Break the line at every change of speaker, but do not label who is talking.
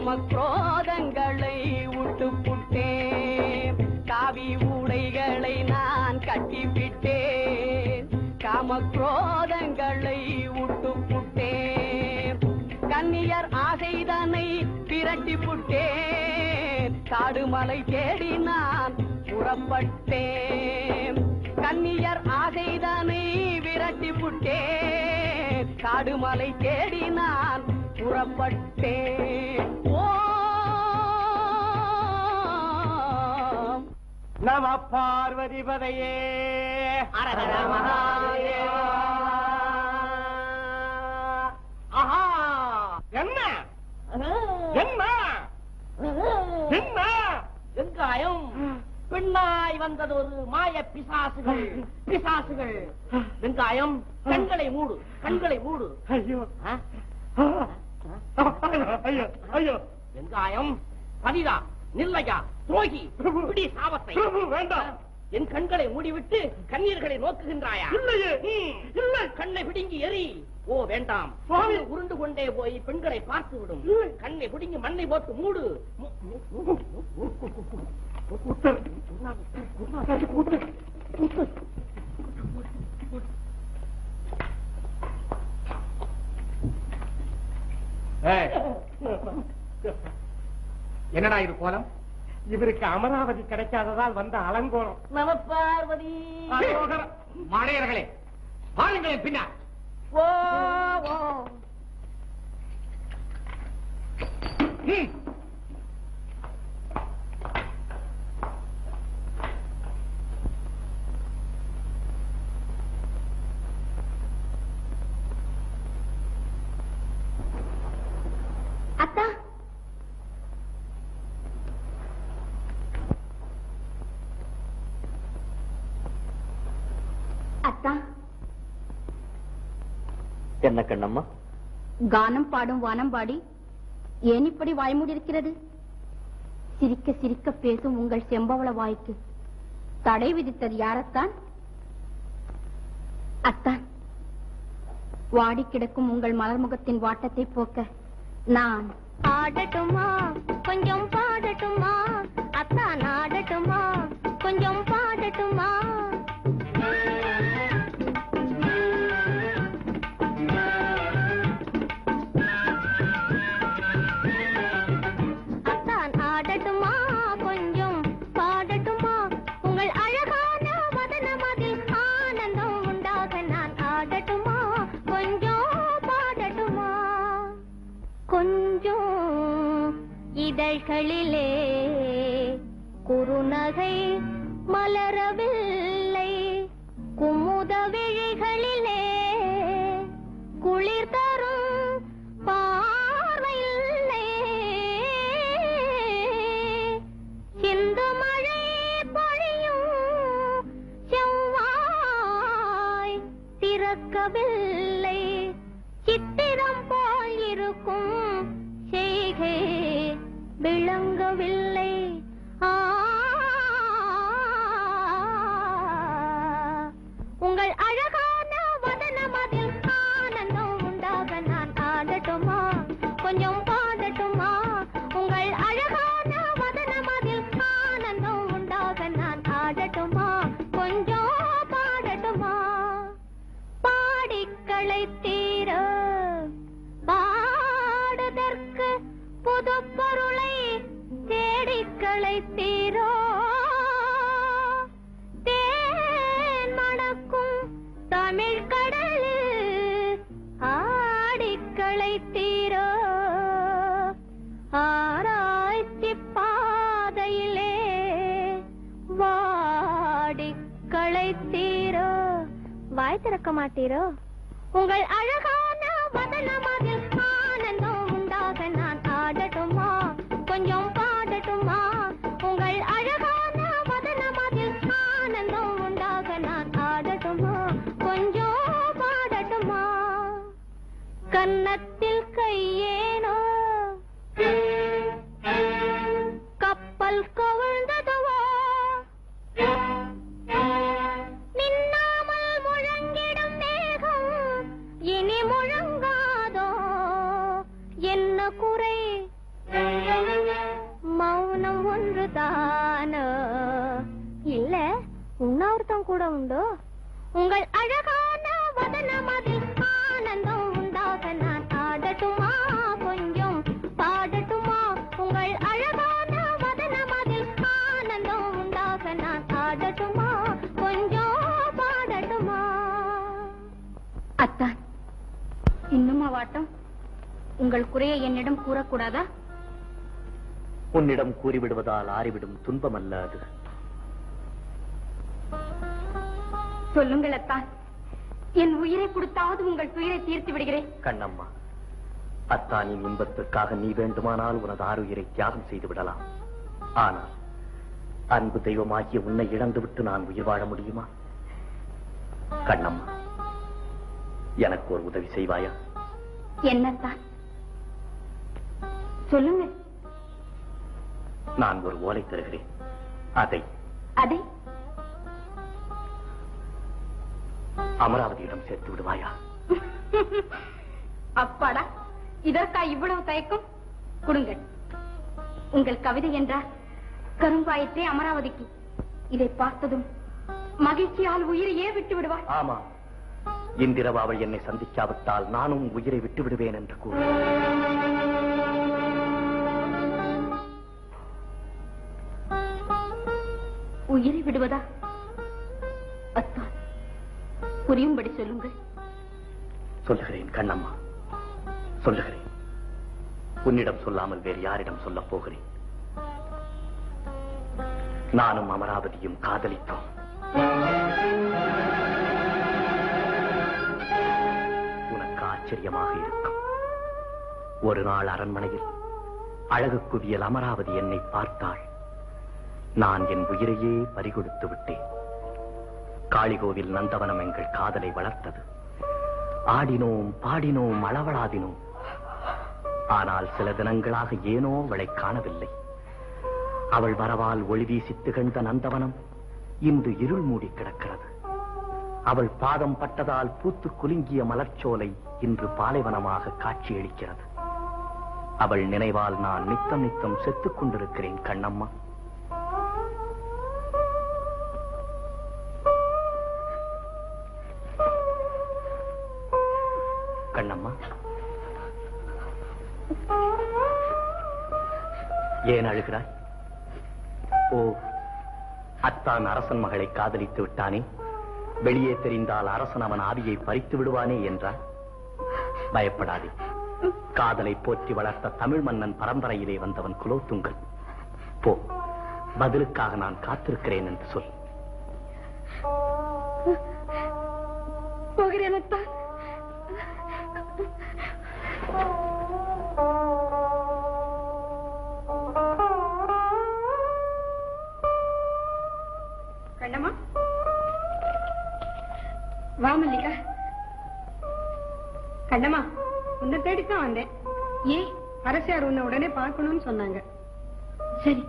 காமக்ரோதங்களை விட்டுப்புட்டேன், காவி உடைகளை நான் கட்டிவிட்டேன், காமக்ரோதங்களை விட்டுப்புட்டேன், கன்னியர் ஆசைதனை விரட்டி புட்டேன், காடுமலை தேடி நான் புறப்பட்டேன், கன்னியர் ஆசைதனை விரட்டி புட்டேன், காடுமலை தேடி நான் புறப்பட்டேன். ஓம்
நம பார்வதிபதையே
அரஹர மகாதேவா.
ஆஹா, என்ன என்ன என்ன
வெங்காயம் பெண்ணாய் வந்தது ஒரு மாய பிசாசுகள், பிசாசுகள். வெங்காயம் கண்களை மூடு, கண்களை மூடு.
ஐயோ ஐயோ ஐயோ.
வெங்காயம் பதிதா நில்லையா துரோகி, பிடி சாபத்தை.
வேண்டாம்,
என் கண்களை மூடிவிட்டு கண்ணீர்களை நோக்குகின்றாயா?
இல்லையே, இல்லை.
கண்ணை பிடுங்கி எரி. ஓ வேண்டாம்,
சுவாமி.
உருண்டு கொண்டே போய் பெண்களை பார்த்து விடும். கண்ணை பிடுங்கி மண்ணை போட்டு மூடு.
என்னடா இது கோலம்? இவருக்கு அமராவதி கிடைக்காததால் வந்த அலங்கோலம்.
நம பார்வதி.
மாடையர்களே, வாருங்களேன் பின்னால்.
ஓ ஓ.
அத்தா, அத்தா,
என்ன கண்ணம்மா?
கானம் பாடும் வானம்பாடி ஏன் இப்படி வாய்மூடியிருக்கிறது? சிரிக்க சிரிக்க பேசும் உங்கள் செம்பவள வாய்க்கு தடை விதித்தது யாரத்தான்? அத்தான், வாடி கிடக்கும் உங்கள் மலர்முகத்தின் வாட்டத்தை போக்க நான் ஆடட்டுமா, கொஞ்சம் பாடட்டுமா? அத்தான் ஆடட்டுமா, கொஞ்சம் பாடட்டுமா? அத்தான் ஆடட்டுமா, கொஞ்சம் பாடட்டுமா? உங்கள் அழகான வதனமதில் ஆனந்தம் உண்டாக நான் ஆடட்டுமா, கொஞ்சம் பாடட்டுமா? கொஞ்சம் இதழ்களிலே குறுநகை மலரவில்லை, குமுத விழிகளிலே குளிர் தரும் பார்வையில்லை, சிந்து மழை பொழியும் செவ்வாய் திறக்கவில்லை, சித்திரம் போல் இருக்கும் செய்கை விளங்கவில்லை. உங்கள் அழகான வதனமதில் ஆனந்தம் உண்டாக நான் ஆடட்டுமா, கொஞ்சம் பாடட்டுமா? உங்கள் அழகான வதனமதில் ஆனந்தம் உண்டாக நான் ஆடட்டுமா, கொஞ்சம் பாடட்டுமா? பாடிக்களை தீர பாடுதற்கு புது பொருளை தேடிக்களை தீரோ, தேன் மணக்கும் தமிழ் கடலில் ஆடிக்களை தீரோ, ஆராய்ச்சி பாதையிலே வாடிக்களை தீரோ. வாய் திறக்க மாட்டீரோ? உங்கள் அழகான வதனமதில் ஆனந்தம் உண்டாக நான் ஆடட்டுமா, கொஞ்சம் பாடட்டுமா? உங்கள் அழகான வதனமதில் ஆனந்தம் உண்டாக நான் ஆடட்டுமா, கொஞ்சம் பாடட்டுமா? கன்னத்தில் கையேனோ கப்பல் கவிழ்ந்ததுவோ, நின்னாமல் முழங்கிடும் மேகம் இனி முழங்காதோ, என்ன குறை உங்கள் அழகான வதனமதில் ஆனந்தம் உண்டாக நான் ஆடட்டுமா, கொஞ்சம் பாடட்டுமா? உங்கள் அழகான வதனமதில் ஆனந்தம் உண்டாக நான் ஆடட்டுமா, கொஞ்சம் பாடட்டுமா? அத்தான், இன்னுமா வாட்டம்? உங்கள் குறையை என்னிடம் கூறக்கூடாதா?
உன்னிடம் கூறிவிடுவதால் ஆறிவிடும் துன்பம் அல்ல அது.
சொல்லுங்கள் அத்தான், என் உயிரை கொடுத்தாவது உங்கள் துயரை தீர்த்து விடுகிறேன்.
கண்ணம்மா, அத்தானின் இன்பத்திற்காக நீ வேண்டுமானால் உனது ஆறுயிரை தியாகம் செய்து விடலாம். ஆனால் அன்பு தெய்வமாகிய உன்னை இழந்துவிட்டு நான் உயிர் வாழ முடியுமா? கண்ணம்மா, எனக்கு ஒரு உதவி செய்வாயா?
என்னத்தான்? சொல்லுங்க.
நான் ஒரு ஓலை தருகிறேன். அதை அமராவதியிடம் சேர்த்து விடுவாயா?
அப்பாடா, இதற்கா இவ்வளவு தயக்கம்? கொடுங்கள். உங்கள் கவிதை என்றார் கரும்பாயத்தே அமராவதிக்கு. இதை பார்த்ததும் மகிழ்ச்சியால் உயிரையே விட்டு விடுவார்.
ஆமா, இன்றிரவு அவள் என்னை சந்திக்காவிட்டால் நானும் உயிரை விட்டு விடுவேன் என்று கூறு.
உயிரை விடுவதா? அத்தான், புரியும்படி சொல்லுங்கள்.
சொல்லுகிறேன் கண்ணம்மா, சொல்லுகிறேன். உன்னிடம் சொல்லாமல் வேறு யாரிடம் சொல்லப் போகிறேன்? நானும் அமராவதியும் காதலித்தோம். உனக்கு ஆச்சரியமாக இருக்கும். ஒரு நாள் அரண்மனையில் அழகு குவியல் அமராவதி என்னை பார்த்தாள். நான் என் உயிரையே பறிகொடுத்து விட்டேன். காளிகோவில் நந்தவனம் எங்கள் காதலை வளர்த்தது. ஆடினோம், பாடினோம், அளவளாதினோம். ஆனால் சில தினங்களாக ஏனோ அவளை காணவில்லை. அவள் வரவால் ஒளி வீசி திகழ்ந்த நந்தவனம் இன்று இருள் மூடி கிடக்கிறது. அவள் பாதம் பட்டதால் பூத்து குலுங்கிய மலர்ச்சோலை இன்று பாலைவனமாக காட்சியளிக்கிறது. அவள் நினைவால் நான் நித்தம் நித்தம் செத்துக் கொண்டிருக்கிறேன் கண்ணம்மா. கண்ணம்மா, ஏன் அழுகிறாய்? ஓ, அத்தான் அரசன் மகளை காதலித்து விட்டானே, வெளியே தெரிந்தால் அரசன் அவன் ஆவியை பறித்து விடுவானே என்றார். பயப்படாதே, காதலை போற்றி வளர்த்த தமிழ் மன்னன் பரம்பரையிலே வந்தவன் குலோத்துங்கன். போ, பதிலுக்காக நான் காத்திருக்கிறேன் என்று சொல்.
போகிறேன் அத்தான். கண்ணம்மா, வா மல்லிகா. கண்ணம்மா, உன்னை தேடித்தான் வந்தேன். ஏன்? அரசியார் உன்னை உடனே பார்க்கணும்னு சொன்னாங்க. சரி.